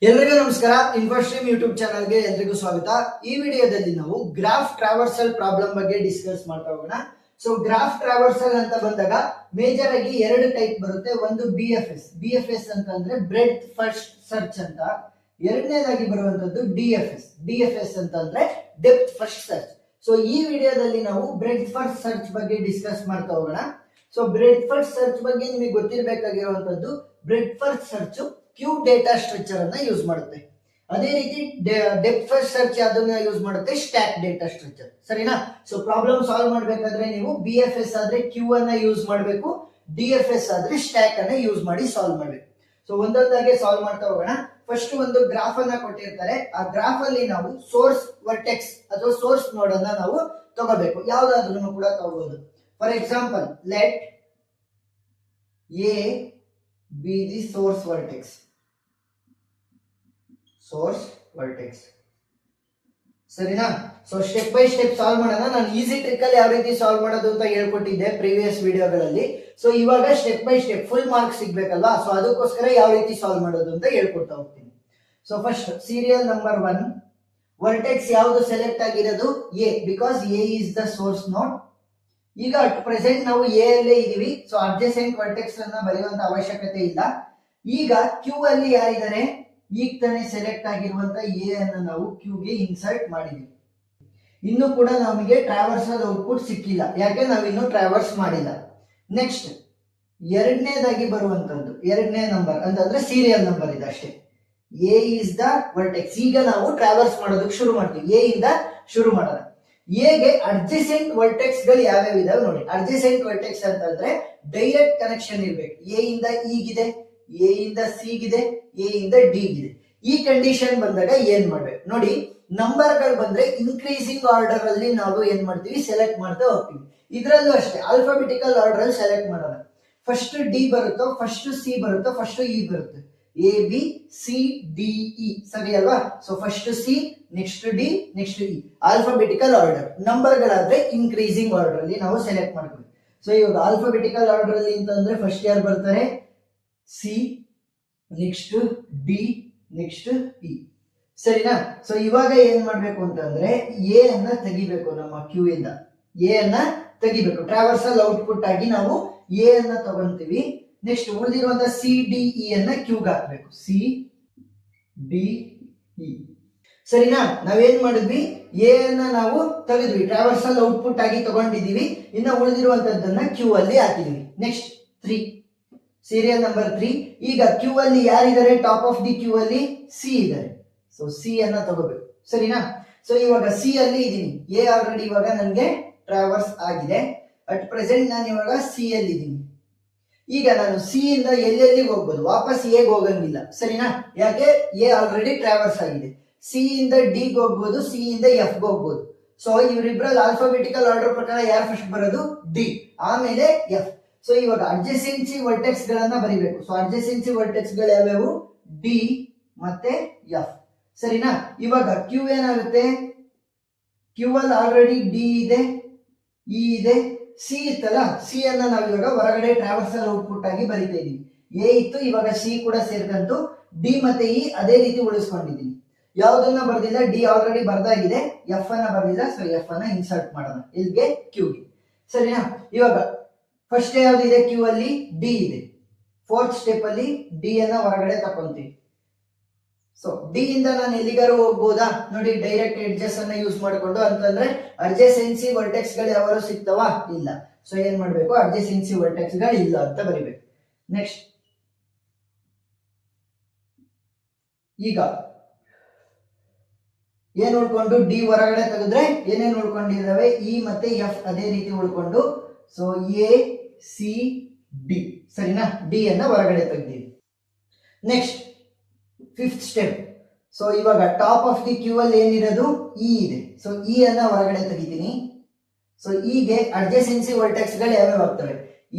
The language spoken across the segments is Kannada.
ಎಲ್ರಿಗೂ ನಮಸ್ಕಾರ. ಇನ್ಫೋಸ್ಟ್ರೀಮ್ ಯೂಟ್ಯೂಬ್ ಚಾನಲ್ಗೆ ಎಲ್ರಿಗೂ ಸ್ವಾಗತ. ಈ ವಿಡಿಯೋದಲ್ಲಿ ನಾವು ಗ್ರಾಫ್ ಟ್ರಾವರ್ಸಲ್ ಪ್ರಾಬ್ಲಮ್ ಬಗ್ಗೆ ಡಿಸ್ಕಸ್ ಮಾಡ್ತಾ ಹೋಗೋಣ. ಸೊ ಗ್ರಾಫ್ ಟ್ರಾವರ್ಸಲ್ ಅಂತ ಬಂದಾಗ ಮೇಜರ್ ಆಗಿ ಎರಡು ಟೈಪ್ ಬರುತ್ತೆ. ಒಂದು BFS ಅಂತಂದ್ರೆ ಬ್ರೆಡ್ತ್ ಫಸ್ಟ್ ಸರ್ಚ್ ಅಂತ. ಎರಡನೇದಾಗಿ ಬರುವಂತದ್ದು DFS ಅಂತಂದ್ರೆ ಡೆಪ್ತ್ ಫಸ್ಟ್ ಸರ್ಚ್. ಸೊ ಈ ವಿಡಿಯೋದಲ್ಲಿ ನಾವು ಬ್ರೆಡ್ತ್ ಫಸ್ಟ್ ಸರ್ಚ್ ಬಗ್ಗೆ ಡಿಸ್ಕಸ್ ಮಾಡ್ತಾ ಹೋಗೋಣ. ಸೊ ಬ್ರೆಡ್ತ್ ಫಸ್ಟ್ ಸರ್ಚ್ ಬಗ್ಗೆ ನಿಮಗೆ ಗೊತ್ತಿರಬೇಕಾಗಿರುವಂತದ್ದು, breadth first search queue data structure ಅನ್ನ ಯೂಸ್ ಮಾಡುತ್ತೆ. ಅದೇ ರೀತಿ ಡೆಪ್ತ್ ಫಸ್ಟ್ ಸರ್ಚ್ ಅದನ್ನ ಯೂಸ್ ಮಾಡುತ್ತೆ, ಸ್ಟ್ಯಾಕ್ ಡೇಟಾ ಸ್ಟ್ರಕ್ಚರ್. ಸರಿನಾ? ಸೊ ಪ್ರಾಬ್ಲಮ್ ಸಾಲ್ವ್ ಮಾಡ್ಬೇಕಾದ್ರೆ ನೀವು BFS ಆದ್ರೆ ಕ್ಯೂ ಅನ್ನ ಯೂಸ್ ಮಾಡಬೇಕು, DFS ಆದ್ರೆ ಸ್ಟ್ಯಾಕ್ ಅನ್ನ ಯೂಸ್ ಮಾಡಿ ಸಾಲ್ವ್ ಮಾಡಬೇಕು. ಸೊ ಒಂದೊಂದಾಗೆ ಸಾಲ್ವ್ ಮಾಡ್ತಾ ಹೋಗೋಣ. ಫಸ್ಟ್ ಒಂದು ಗ್ರಾಫ್ ಅನ್ನ ಕೊಟ್ಟಿರ್ತಾರೆ. ಆ ಗ್ರಾಫ್ ಅಲ್ಲಿ ನಾವು ಸೋರ್ಸ್ ವರ್ಟೆಕ್ಸ್ ಅಥವಾ ಸೋರ್ಸ್ ನೋಡ್ ಅನ್ನ ನಾವು ತಗೋಬೇಕು. ಯಾವ್ದಾದ್ರೂ ಕೂಡ ತಗೋಬಹುದು. For example, let A be the source vertex. ಸರಿನಾ? So step by step solve ಮಾಡೋಣ. ನಾನು ಈಸಿ ಟ್ರಿಕ್ ಅಲ್ಲಿ ಯಾವ ರೀತಿ ಸಾಲ್ವ್ ಮಾಡೋದು ಅಂತ ಹೇಳ್ಕೊಟ್ಟಿದ್ದೆ ಪ್ರೀವಿಯಸ್ ವಿಡಿಯೋಗಳಲ್ಲಿ. ಸೊ ಇವಾಗ step by step full marks ಸಿಗ್ಬೇಕಲ್ವಾ, ಸೊ ಅದಕ್ಕೋಸ್ಕರ ಯಾವ ರೀತಿ ಸಾಲ್ವ್ ಮಾಡೋದು ಅಂತ ಹೇಳ್ಕೊಡ್ತಾ ಹೋಗ್ತೀನಿ. So first serial number 1, vertex ಯಾವುದು ಸೆಲೆಕ್ಟ್ ಆಗಿರೋದು? A, because A is the source node. ಈಗ ಅಟ್ ಪ್ರೆಸೆಂಟ್ ನಾವು ಎ ಅಲ್ಲೇ ಇದೀವಿ. ಸೊ ಅಡ್ಜಸೆಂಟ್ ವರ್ಟೆಕ್ಸ್ ಅನ್ನ ಬರೆಯುವಂತ ಅವಶ್ಯಕತೆ ಇಲ್ಲ. ಈಗ ಕ್ಯೂ ಅಲ್ಲಿ ಯಾರಿದ್ದಾರೆ? ಈಗ ತಾನೇ ಸೆಲೆಕ್ಟ್ ಆಗಿರುವಂತ ಎ ಅನ್ನ ನಾವು ಕ್ಯೂ ಗೆ ಇನ್ಸರ್ಟ್ ಮಾಡಿದ್ವಿ. ಇನ್ನು ಕೂಡ ನಮಗೆ ಟ್ರಾವರ್ಸಲ್ ಔಟ್ಪುಟ್ ಸಿಕ್ಕಿಲ್ಲ, ಯಾಕೆ ನಾವಿನ್ನು ಟ್ರಾವರ್ಸ್ ಮಾಡಿಲ್ಲ. ನೆಕ್ಸ್ಟ್ ಎರಡನೇದಾಗಿ ಬರುವಂತದ್ದು, ಎರಡನೇ ನಂಬರ್ ಅಂತಂದ್ರೆ ಸೀರಿಯಲ್ ನಂಬರ್ ಇದೆ ಅಷ್ಟೇ. A is the vertex. ಈಗ ನಾವು ಟ್ರಾವರ್ಸ್ ಮಾಡೋದಕ್ಕೆ ಶುರು ಮಾಡ್ತೀವಿ. ಎ ಇಂದ ಶುರು ಮಾಡೋಣ. ಎಗೆ ಅಡ್ಜಸೆಂಟ್ ವರ್ಟೆಕ್ಸ್ ಗಳು ಯಾವ್ಯಾವ ಇದಾವೆ ನೋಡಿ. ಅಡ್ಜಸೆಂಟ್ ವರ್ಟೆಕ್ಸ್ ಅಂತಂದ್ರೆ ಡೈರೆಕ್ಟ್ ಕನೆಕ್ಷನ್ ಇರ್ಬೇಕು. ಎ ಇಂದ ಈಗಿದೆ, ಎ ಇಂದ ಸಿ ಗಿದೆ, ಎ ಇಂದ ಡಿ ಗಿದೆ. ಈ ಕಂಡೀಷನ್ ಬಂದಾಗ ಏನ್ ಮಾಡ್ಬೇಕು ನೋಡಿ. ನಂಬರ್ ಗಳು ಬಂದ್ರೆ ಇನ್ಕ್ರೀಸಿಂಗ್ ಆರ್ಡರ್ ಅಲ್ಲಿ ನಾವು ಏನ್ ಮಾಡ್ತೀವಿ, ಸೆಲೆಕ್ಟ್ ಮಾಡ್ತಾ ಹೋಗ್ತೀವಿ. ಇದ್ರಲ್ಲೂ ಅಷ್ಟೇ ಆಲ್ಫಾಬೆಟಿಕಲ್ ಆರ್ಡರ್ ಅಲ್ಲಿ ಸೆಲೆಕ್ಟ್ ಮಾಡೋಣ. ಫಸ್ಟ್ ಡಿ ಬರುತ್ತೋ, ಫಸ್ಟ್ ಸಿ ಬರುತ್ತೋ, ಫಸ್ಟ್ ಇ ಬರುತ್ತೆ. A B C D E, ಸರಿ ಅಲ್ವಾ? So first C, next D, next E, alphabetical order. ನಂಬರ್ ಗಳಾದ್ರೆ ಇನ್ಕ್ರೀಸಿಂಗ್ ಆರ್ಡರ್ ಅಲ್ಲಿ ನಾವು ಸೆಲೆಕ್ಟ್ ಮಾಡ್ತೀವಿ. ಸೊ ಇವಾಗ ಆಲ್ಫಾಬೆಟಿಕಲ್ ಆರ್ಡರ್ ಅಲ್ಲಿ ಅಂತಂದ್ರೆ ಫಸ್ಟ್ ಯಾರು ಬರ್ತಾರೆ? C, next D, next E. ಸರಿನಾ? ಸೊ ಇವಾಗ ಏನ್ ಮಾಡ್ಬೇಕು ಅಂತಂದ್ರೆ ಎ ಅನ್ನ ತೆಗಿಬೇಕು. ನಮ್ಮ ಕ್ಯೂ ಇಂದ ಎ ಅನ್ನ ತೆಗಿಬೇಕು. ಟ್ರಾವರ್ಸಲ್ ಔಟ್ಪುಟ್ ಆಗಿ ನಾವು ಎ ಅನ್ನ ತಗೊಂತೀವಿ. ನೆಕ್ಸ್ಟ್ ಉಳಿದಿರುವಂತ ಸಿ ಡಿ ಇ ಅನ್ನ ಕ್ಯೂಗೆ ಹಾಕ್ಬೇಕು. C D E. ಸರಿನಾ? ನಾವೇನ್ ಮಾಡಿದ್ವಿ, ಎ ಅನ್ನ ನಾವು ತೆಗೆದ್ವಿ, ಟ್ರಾವರ್ಸಲ್ ಔಟ್ಪುಟ್ ಆಗಿ ತಗೊಂಡಿದೀವಿ. ಇನ್ನ ಉಳಿದಿರುವಂತದ್ದನ್ನ ಕ್ಯೂ ಅಲ್ಲಿ ಹಾಕಿದ್ವಿ. Next 3, serial number 3. ಈಗ ಕ್ಯೂ ಅಲ್ಲಿ ಯಾರಿದ್ದಾರೆ? ಟಾಪ್ ಆಫ್ ದಿ ಕ್ಯೂ ಅಲ್ಲಿ ಸಿ ಇದ್ದಾರೆ. ಸೊ ಸಿ ಅನ್ನ ತಗೋಬೇಕು. ಸರಿನಾ? ಸೊ ಇವಾಗ ಸಿ ಅಲ್ಲಿ ಇದೀನಿ. ಎ ಆಲ್ರೆಡಿ ಇವಾಗ ನನಗೆ ಟ್ರಾವರ್ಸ್ ಆಗಿದೆ. ಅಟ್ ಪ್ರೆಸೆಂಟ್ ನಾನು ಇವಾಗ ಸಿ ಅಲ್ಲಿ ಇದೀನಿ. ಈಗ ನಾನು ಸಿ ಇಂದ ಎಲ್ಲೆಲ್ಲಿ ಹೋಗ್ಬೋದು? ವಾಪಸ್ ಎಗೆ ಹೋಗಂಗಿಲ್ಲ. ಸರಿನಾ? ಯಾಕೆ? ಎ ಆಲ್ರೆಡಿ ಟ್ರಾವರ್ಸ್ ಆಗಿದೆ. ಸಿ ಇಂದ ಡಿ ಗೆ ಹೋಗ್ಬೋದು, ಸಿ ಇಂದ ಎಫ್ ಗೆ ಹೋಗ್ಬೋದು. ಸೊ ಇವರಿಬ್ರಲ್ಲಿ ಆಲ್ಫಾಬೆಟಿಕಲ್ ಆರ್ಡರ್ ಪ್ರಕಾರ ಯಾರು ಫಸ್ಟ್ ಬರೋದು? ಡಿ, ಆಮೇಲೆ ಎಫ್. ಸೊ ಇವಾಗ ಅಡ್ಜಸೆನ್ಸಿ ವರ್ಟೆಕ್ಸ್ ಗಳನ್ನ ಬರಿಬೇಕು. ಸೊ ಅಡ್ಜಸೆನ್ಸಿ ವರ್ಟೆಕ್ಸ್ ಗಳು ಯಾವ್ಯಾವು? ಡಿ ಮತ್ತೆ ಎಫ್. ಸರಿನಾ? ಇವಾಗ ಕ್ಯೂ ಏನಾಗುತ್ತೆ? ಕ್ಯೂ ಅಲ್ಲಿ ಆಲ್ರೆಡಿ ಡಿ ಇದೆ, ಇ ಇದೆ, ಸಿ ಇತ್ತಲ್ಲ. ಸಿ ಅನ್ನ ನಾವು ಇವಾಗ ಹೊರಗಡೆ ಟ್ರಾವರ್ಸಲ್ ಔಟ್ಪುಟ್ ಆಗಿ ಬರಿತಾ ಇದೀವಿ. ಎ ಇತ್ತು, ಇವಾಗ ಸಿ ಕೂಡ ಸೇರ್ಕಂತು. ಡಿ ಮತ್ತೆ ಇ ಅದೇ ರೀತಿ ಉಳಿಸ್ಕೊಂಡಿದೀನಿ. ಯಾವ್ದನ್ನ ಬರ್ದಿಲ್ಲ? ಡಿ ಆಲ್ರೆಡಿ ಬರ್ದಾಗಿದೆ. ಎಫ್ ಅನ್ನ ಬರ್ದಿಲ್ಲ. ಸೊ ಎಫ್ ಅನ್ನ ಇನ್ಸರ್ಟ್ ಮಾಡೋಣ ಇಲ್ಲಿಗೆ, ಕ್ಯೂಗೆ. ಸರಿನಾ? ಇವಾಗ ಫಸ್ಟ್ ಯಾವ್ದಿದೆ? ಕ್ಯೂ ಅಲ್ಲಿ ಡಿ ಇದೆ. ಫೋರ್ತ್ ಸ್ಟೆಪ್ ಅಲ್ಲಿ ಡಿ ಅನ್ನ ಹೊರಗಡೆ ತಕೊಂತೀವಿ. ಸೊ ಡಿ ಇಂದ ನಾನು ಎಲ್ಲಿಗಾರು ಹೋಗ್ಬೋದಾ ನೋಡಿ? ಡೈರೆಕ್ಟ್ ಎಡ್ಜಸ್ ಅನ್ನ ಯೂಸ್ ಮಾಡ್ಕೊಂಡು. ಅಂತಂದ್ರೆ ಅಡ್ಜಸೆನ್ಸಿ ವರ್ಟೆಕ್ಸ್ ಗಳು ಯಾವಾರು ಸಿಗ್ತಾವ? ಇಲ್ಲ. ಸೊ ಏನ್ ಮಾಡ್ಬೇಕು? ಅಡ್ಜಸೆನ್ಸಿ ವರ್ಟೆಕ್ಸ್ ಗಳು ಇಲ್ಲ ಅಂತ ಬರಿಬೇಕು. ನೆಕ್ಸ್ಟ್ ಈಗ ಏನ್ ಉಳ್ಕೊಂಡು? ಡಿ ಹೊರಗಡೆ ತೆಗೆದ್ರೆ ಏನೇನ್ ಉಳ್ಕೊಂಡಿದಾವೆ? ಇ ಮತ್ತೆ ಎಫ್ ಅದೇ ರೀತಿ ಉಳ್ಕೊಂಡು. So A C D. ಸರಿನಾ? ಡಿ ಅನ್ನ ಹೊರಗಡೆ ತೆಗ್ದೀವಿ. Next fifth step. ಸೊ ಇವಾಗ ಟಾಪ್ ಆಫ್ ದಿ ಕ್ಯೂ ಅಲ್ಲಿ ಏನಿರೋದು? ಇ ಇದೆ. ಸೊ ಇ ಅನ್ನ ಹೊರಗಡೆ ತೆಗಿತೀನಿ. ಸೊ ಇಗೆ ಅಡ್ಜಸೆನ್ಸಿ ವರ್ಟೆಕ್ಸ್ ಗಳು ಯಾವ್ಯಾವ ಆಗ್ತವೆ?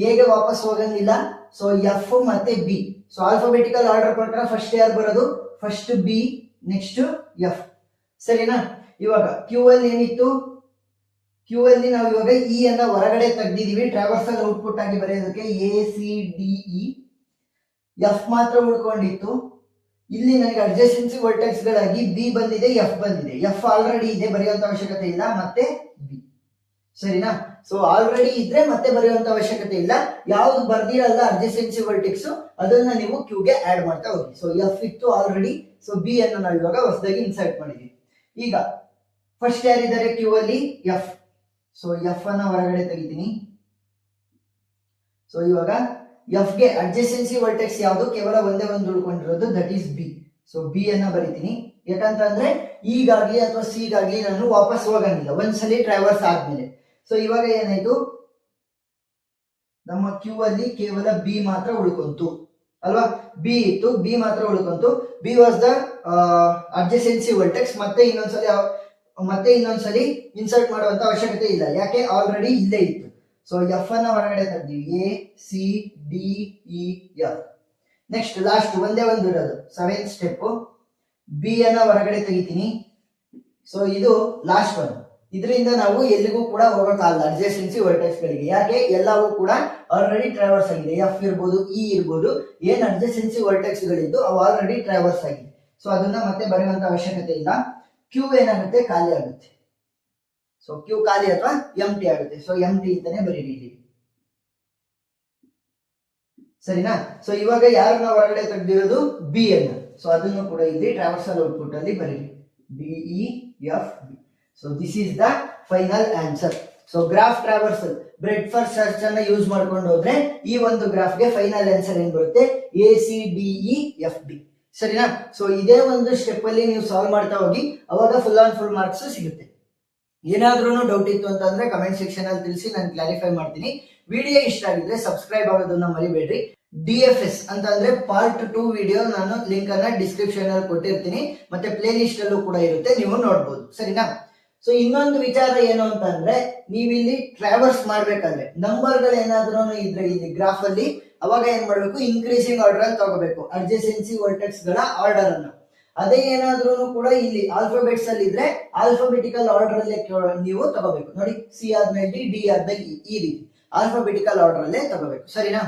ಎಗೆ ವಾಪಸ್ ಹೋಗಂಗಿಲ್ಲ. ಸೊ ಎಫ್ ಮತ್ತೆ ಬಿ. ಸೊ ಆಲ್ಫಾಬೆಟಿಕಲ್ ಆರ್ಡರ್ ಪ್ರಕಾರ ಫಸ್ಟ್ ಯಾರು ಬರೋದು? First B, next F. ಸರಿನಾ? ಇವಾಗ ಕ್ಯೂ ಅಲ್ಲಿ ಏನಿತ್ತು? ಕ್ಯೂ ಅಲ್ಲಿ ನಾವು ಇವಾಗ ಇ ಅನ್ನ ಹೊರಗಡೆ ತೆಗ್ದಿದೀವಿ ಟ್ರಾವರ್ಸಲ್ ಔಟ್ಪುಟ್ ಆಗಿ ಬರೆಯೋದಕ್ಕೆ. A C D E. F ಮಾತ್ರ ಉಳ್ಕೊಂಡಿತ್ತು. ಇಲ್ಲಿ ನನಗೆ ಅಡ್ಜಸೆನ್ಸಿ ವರ್ಟೆಕ್ಸ್ ಗಳಾಗಿ ಬಿ ಬಂದಿದೆ, ಎಫ್ ಬಂದಿದೆ. ಎಫ್ ಆಲ್ರೆಡಿ ಇದೆ, ಬರೆಯುವಂತ ಅವಶ್ಯಕತೆ ಇಲ್ಲ. ಮತ್ತೆ ಬಿ, ಸರಿನಾ? ಸೊ ಆಲ್ರೆಡಿ ಇದ್ರೆ ಮತ್ತೆ ಬರೆಯುವಂತ ಅವಶ್ಯಕತೆ ಇಲ್ಲ. ಯಾವ್ದು ಬರ್ದಿರಲ್ಲ ಅಡ್ಜಸೆನ್ಸಿ ವರ್ಟೆಕ್ಸ್ ಅದನ್ನ ನೀವು ಕ್ಯೂ ಗೆ ಆಡ್ ಮಾಡ್ತಾ ಹೋಗಿ. ಸೊ ಎಫ್ ಇತ್ತು ಆಲ್ರೆಡಿ, ಸೊ ಬಿ ಅನ್ನು ನಾವು ಇವಾಗ ಹೊಸದಾಗಿ ಇನ್ಸರ್ಟ್ ಮಾಡಿದ್ವಿ. ಈಗ ಫಸ್ಟ್ ಯಾರಿದ್ದಾರೆ ಕ್ಯೂ ಅಲ್ಲಿ? ಎಫ್. ಸೊ ಎಫ್ ಅನ್ನ ಹೊರಗಡೆ ತೆಗಿತೀನಿ. ಸೊ ಇವಾಗ ಎಫ್ ಗೆ ಅಡ್ಜಸೆನ್ಸಿ ವರ್ಟೆಕ್ಸ್ ಯಾವುದು? ಕೇವಲ ಒಂದೇ ಒಂದು ಉಳ್ಕೊಂಡಿರೋದು, that is B. So B ಅನ್ನ ಬರಿತೀನಿ. ಯಾಕಂತಂದ್ರೆ ಈಗಾಗ್ಲಿ ಅಥವಾ ಸಿಗಾಗ್ಲಿ ನಾನು ವಾಪಸ್ ಹೋಗಂಗಿಲ್ಲ ಒಂದ್ಸಲಿ ಟ್ರಾವರ್ಸ್ ಆದ್ಮೇಲೆ. ಸೊ ಇವಾಗ ಏನಾಯ್ತು, ನಮ್ಮ ಕ್ಯೂ ಅಲ್ಲಿ ಕೇವಲ ಬಿ ಮಾತ್ರ ಉಳ್ಕೊಂತು ಅಲ್ವಾ? ಬಿ ಇತ್ತು, ಬಿ ಮಾತ್ರ ಉಳ್ಕೊಂತು. B was the adjacency vertex. ಮತ್ತೆ ಇನ್ನೊಂದ್ಸಲಿ ಇನ್ಸರ್ಟ್ ಮಾಡುವಂತ ಅವಶ್ಯಕತೆ ಇಲ್ಲ. ಯಾಕೆ? ಆಲ್ರೆಡಿ ಇಲ್ಲೇ ಇತ್ತು. ಸೊ ಎಫ್ ಅನ್ನ ಹೊರಗಡೆ ತೆಗ್ದೀವಿ. A C D E F. Next last ಒಂದೇ ಒಂದು ಇರೋದು, 7th ಸ್ಟೆಪ್. ಬಿ ಅನ್ನ ಹೊರಗಡೆ ತೆಗಿತೀನಿ. ಸೊ ಇದು ಲಾಸ್ಟ್ ಒನ್. ಇದರಿಂದ ನಾವು ಎಲ್ಲಿಗೂ ಕೂಡ ಹೋಗಕ್ಕಾಗಲ್ಲ ಅಡ್ಜಸೆನ್ಸಿ ವರ್ಟೆಕ್ಸ್ ಗಳಿಗೆ. ಯಾಕೆ? ಎಲ್ಲವೂ ಕೂಡ ಆಲ್ರೆಡಿ ಟ್ರಾವರ್ಸ್ ಆಗಿದೆ. ಎಫ್ ಇರ್ಬೋದು, ಇ ಇರ್ಬೋದು, ಏನ್ ಅಡ್ಜಸೆನ್ಸಿ ವರ್ಟೆಕ್ಸ್ ಗಳಿದ್ದು ಅವು ಆಲ್ರೆಡಿ ಟ್ರಾವರ್ಸ್ ಆಗಿದೆ. ಸೊ ಅದನ್ನ ಮತ್ತೆ ಬರೆಯುವಂತ ಅವಶ್ಯಕತೆ ಇಲ್ಲ. ಕ್ಯೂ ಏನಾಗುತ್ತೆ? ಖಾಲಿ ಆಗುತ್ತೆ. ಸೊ ಕ್ಯೂ ಖಾಲಿ ಅಥವಾ ಎಂ ಟಿ ಆಗುತ್ತೆ. ಸೊ ಎಂ ಟಿ ಅಂತಾನೆ ಬರೀರಿ ಇಲ್ಲಿ, ಸರಿನಾ? ಸೊ ಇವಾಗ ಯಾರನ್ನ ಹೊರಗಡೆ ತೆಗೆದಿರೋದು? ಬಿ ಅನ್ನ. ಸೊ ಅದನ್ನು ಕೂಡ ಇಲ್ಲಿ ಟ್ರಾವರ್ಸಲ್ ಔಟ್ಪುಟ್ ಅಲ್ಲಿ ಬರೀರಿ, D E F B. So this is the final answer. So graph traversal breadth first search ಅನ್ನ ಯೂಸ್ ಮಾಡ್ಕೊಂಡು ಹೋದ್ರೆ ಈ ಒಂದು ಗ್ರಾಫ್ ಗೆ ಫೈನಲ್ ಆನ್ಸರ್ ಏನ್ ಬರುತ್ತೆ? A C D E F B, ಸರಿನಾ? ಸೊ ಇದೇ ಒಂದು ಸ್ಟೆಪ್ ಅಲ್ಲಿ ನೀವು ಸಾಲ್ವ್ ಮಾಡ್ತಾ ಹೋಗಿ, ಅವಾಗ ಫುಲ್ ಆನ್ ಫುಲ್ ಮಾರ್ಕ್ಸ್ ಸಿಗುತ್ತೆ. ಏನಾದ್ರೂ ಡೌಟ್ ಇತ್ತು ಅಂತಂದ್ರೆ ಕಮೆಂಟ್ ಸೆಕ್ಷನ್ ಅಲ್ಲಿ ತಿಳಿಸಿ, ನಾನು ಕ್ಲಾರಿಫೈ ಮಾಡ್ತೀನಿ. ವಿಡಿಯೋ ಇಷ್ಟ ಆಗಿದ್ರೆ ಸಬ್ಸ್ಕ್ರೈಬ್ ಆಗೋದನ್ನ ಮರಿಬೇಡ್ರಿ. DFS ಅಂತ ಅಂದ್ರೆ ಪಾರ್ಟ್ 2 ವಿಡಿಯೋ ನಾನು ಲಿಂಕ್ ಅನ್ನ ಡಿಸ್ಕ್ರಿಪ್ಷನ್ ಅಲ್ಲಿ ಕೊಟ್ಟಿರ್ತೀನಿ, ಮತ್ತೆ ಪ್ಲೇ ಲಿಸ್ಟ್ ಅಲ್ಲೂ ಕೂಡ ಇರುತ್ತೆ, ನೀವು ನೋಡ್ಬೋದು, ಸರಿನಾ? ಸೊ ಇನ್ನೊಂದು ವಿಚಾರ ಏನು ಅಂತ ಅಂದ್ರೆ, ನೀವಿಲ್ಲಿ ಟ್ರಾವರ್ಸ್ ಮಾಡ್ಬೇಕಾದ್ರೆ ನಂಬರ್ ಗಳು ಏನಾದ್ರೂ ಇದ್ರೆ ಇಲ್ಲಿ ಗ್ರಾಫ್ ಅಲ್ಲಿ, ಅವಾಗ ಏನ್ ಮಾಡ್ಬೇಕು? ಇನ್ಕ್ರೀಸಿಂಗ್ ಆರ್ಡರ್ ಅಲ್ಲಿ ತಗೋಬೇಕು ಅಡ್ಜಸೆನ್ಸಿ ವರ್ಟೆಕ್ಸ್ ಗಳ ಆರ್ಡರ್ ಅನ್ನು. ಅದೇ ಏನಾದ್ರೂ ಕೂಡ ಇಲ್ಲಿ ಆಲ್ಫಾಬೆಟ್ಸ್ ಅಲ್ಲಿ ಇದ್ರೆ ಆಲ್ಫಾಬೆಟಿಕಲ್ ಆರ್ಡರ್ ಅಲ್ಲೇ ನೀವು ತಗೋಬೇಕು. ನೋಡಿ, ಸಿ ಆದ್ಮೇಲೆ ಡಿ, ಡಿ ಆದ್ಮೇಲೆ ಈ ರೀತಿ ಆಲ್ಫಾಬೆಟಿಕಲ್ ಆರ್ಡರ್ ಅಲ್ಲೇ ತಗೋಬೇಕು, ಸರಿನಾ?